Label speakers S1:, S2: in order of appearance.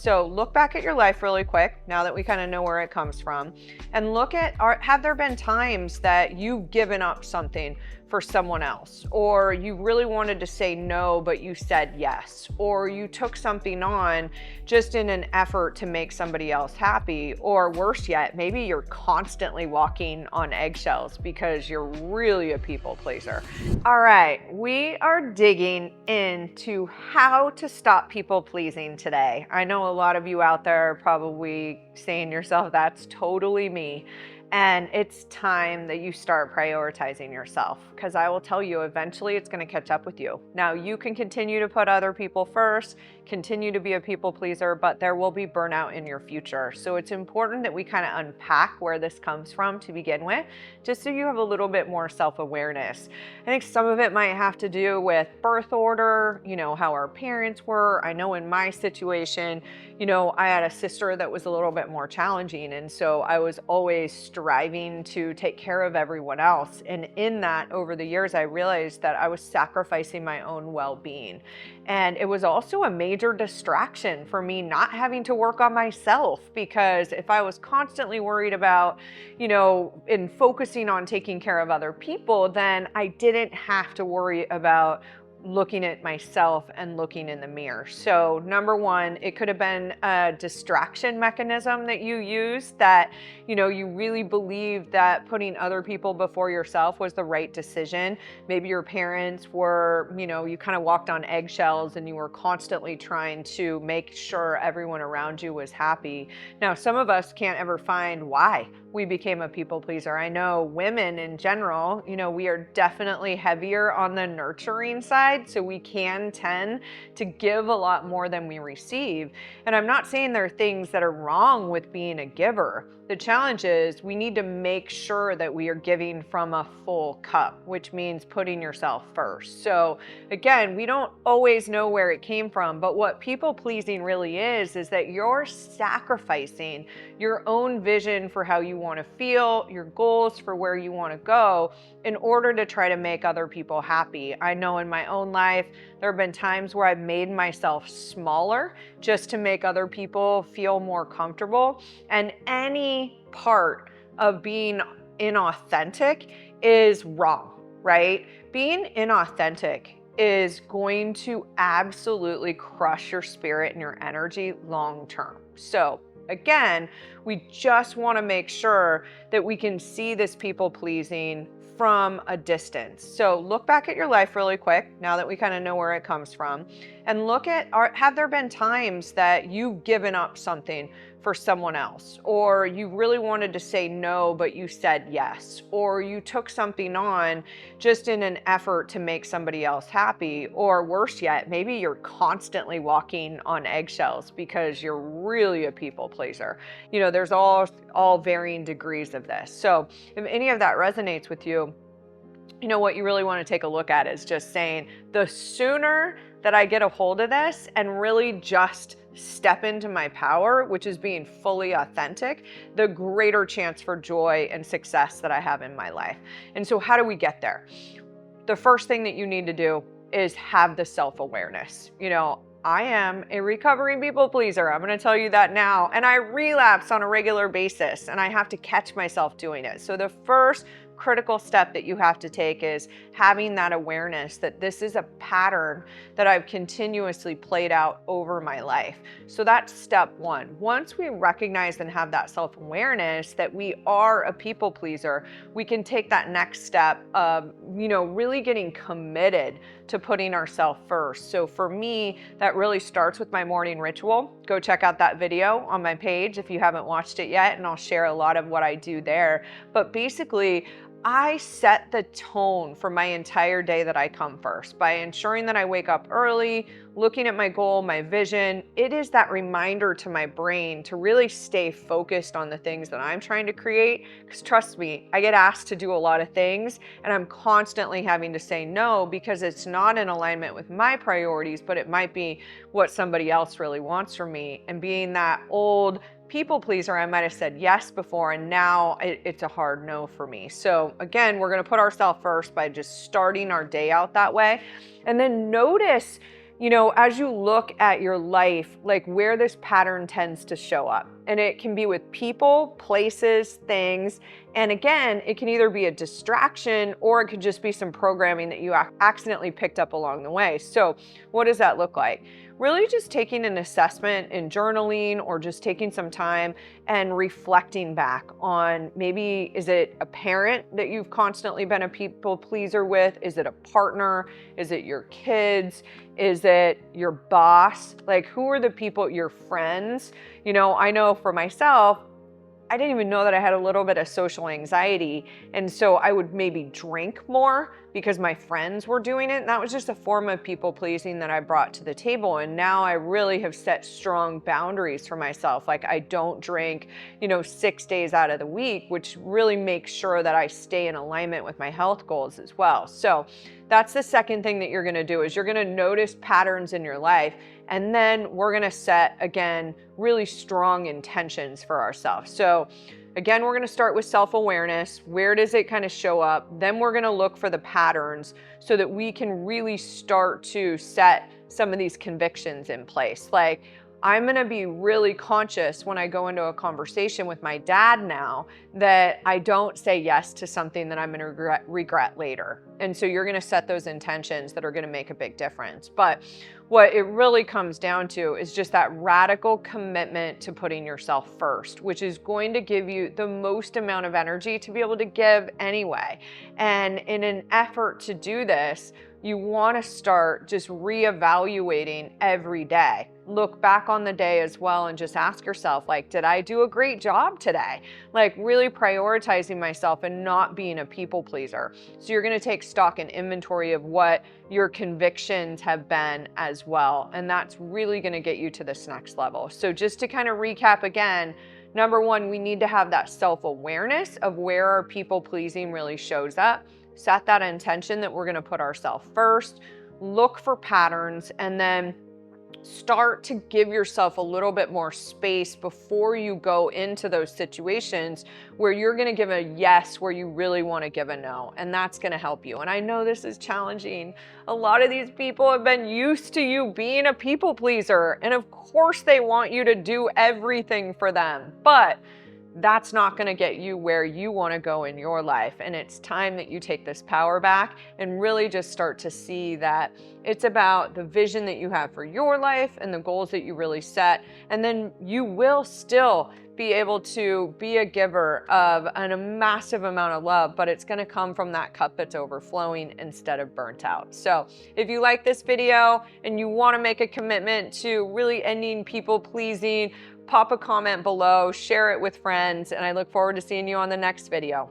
S1: So look back at your life really quick, now that we kind of know where it comes from, and look at, have there been times that you've given up something for someone else, or you really wanted to say no, but you said yes, or you took something on just in an effort to make somebody else happy, or worse yet, maybe you're constantly walking on eggshells because you're really a people pleaser. All right, we are digging into how to stop people pleasing today. I know a lot of you out there are probably saying to yourself, that's totally me. And it's time that you start prioritizing yourself, because I will tell you, eventually it's going to catch up with you. Now, you can continue to put other people first, continue to be a people pleaser, but there will be burnout in your future. So it's important that we kind of unpack where this comes from to begin with, just so you have a little bit more self-awareness. I think some of it might have to do with birth order, how our parents were. I know in my situation, I had a sister that was a little bit more challenging. And so I was always striving to take care of everyone else. And in that, over the years, I realized that I was sacrificing my own well-being. And it was also a major distraction for me not having to work on myself, because if I was constantly worried about, in focusing on taking care of other people, then I didn't have to worry about looking at myself and looking in the mirror. So number one, it could have been a distraction mechanism that you used, that, you really believed that putting other people before yourself was the right decision. Maybe your parents were, you kind of walked on eggshells and you were constantly trying to make sure everyone around you was happy. Now, some of us can't ever find why we became a people pleaser. I know women in general, we are definitely heavier on the nurturing side, so we can tend to give a lot more than we receive. And I'm not saying there are things that are wrong with being a giver. The challenge is we need to make sure that we are giving from a full cup, which means putting yourself first. So again, we don't always know where it came from, but what people pleasing really is that you're sacrificing your own vision for how you want to feel, your goals for where you want to go, in order to try to make other people happy. I know in my own life, there have been times where I've made myself smaller just to make other people feel more comfortable. And any part of being inauthentic is wrong, right? Being inauthentic is going to absolutely crush your spirit and your energy long term. So again, we just want to make sure that we can see this people pleasing from a distance. So look back at your life really quick, now that we kind of know where it comes from, and look at, have there been times that you've given up something for someone else, or you really wanted to say no, but you said yes, or you took something on just in an effort to make somebody else happy, or worse yet, maybe you're constantly walking on eggshells because you're really a people pleaser. There's all varying degrees of this. So if any of that resonates with you, what you really want to take a look at is just saying, the sooner that I get a hold of this and really just step into my power, which is being fully authentic, the greater chance for joy and success that I have in my life. And so how do we get there? The first thing that you need to do is have the self-awareness. I am a recovering people pleaser. I'm going to tell you that now. And I relapse on a regular basis, and I have to catch myself doing it. So the first critical step that you have to take is having that awareness that this is a pattern that I've continuously played out over my life. So that's step one. Once we recognize and have that self-awareness that we are a people pleaser, we can take that next step of, really getting committed to putting ourselves first. So for me, that really starts with my morning ritual. Go check out that video on my page if you haven't watched it yet, and I'll share a lot of what I do there. But basically, I set the tone for my entire day that I come first by ensuring that I wake up early, looking at my goal, my vision. It is that reminder to my brain to really stay focused on the things that I'm trying to create. Because trust me, I get asked to do a lot of things, and I'm constantly having to say no because it's not in alignment with my priorities, but it might be what somebody else really wants from me. And being that old people pleaser, I might have said yes before, and now it's a hard no for me. So again, we're going to put ourselves first by just starting our day out that way. And then notice you know, as you look at your life, like where this pattern tends to show up. And it can be with people, places, things. And again, it can either be a distraction or it could just be some programming that you accidentally picked up along the way. So what does that look like? Really just taking an assessment and journaling, or just taking some time and reflecting back on, maybe, is it a parent that you've constantly been a people pleaser with? Is it a partner? Is it your kids? Is it your boss? Like, who are the people, your friends? You know, I know for myself, I didn't even know that I had a little bit of social anxiety. And so I would maybe drink more because my friends were doing it. And that was just a form of people pleasing that I brought to the table. And now I really have set strong boundaries for myself. Like, I don't drink, you know, 6 days out of the week, which really makes sure that I stay in alignment with my health goals as well. So that's the second thing that you're going to do, is you're going to notice patterns in your life. And then we're going to set, again, really strong intentions for ourselves. So again, we're going to start with self-awareness. Where does it kind of show up? Then we're going to look for the patterns so that we can really start to set some of these convictions in place. Like, I'm going to be really conscious when I go into a conversation with my dad now that I don't say yes to something that I'm going to regret later. And so you're going to set those intentions that are going to make a big difference. But what it really comes down to is just that radical commitment to putting yourself first, which is going to give you the most amount of energy to be able to give anyway. And in an effort to do this, you want to start just reevaluating every day. Look back on the day as well and just ask yourself, like, did I do a great job today? Like, really prioritizing myself and not being a people pleaser. So you're going to take stock and inventory of what your convictions have been as well. And that's really going to get you to this next level. So just to kind of recap again, number one, we need to have that self-awareness of where our people pleasing really shows up. Set that intention that we're going to put ourselves first, look for patterns, and then start to give yourself a little bit more space before you go into those situations where you're going to give a yes where you really want to give a no. And that's going to help you. And I know this is challenging. A lot of these people have been used to you being a people pleaser. And of course they want you to do everything for them. But that's not going to get you where you want to go in your life. And it's time that you take this power back and really just start to see that it's about the vision that you have for your life and the goals that you really set. And then you will still be able to be a giver of a massive amount of love, but it's going to come from that cup that's overflowing instead of burnt out. So if you like this video and you want to make a commitment to really ending people pleasing, pop a comment below, share it with friends, and I look forward to seeing you on the next video.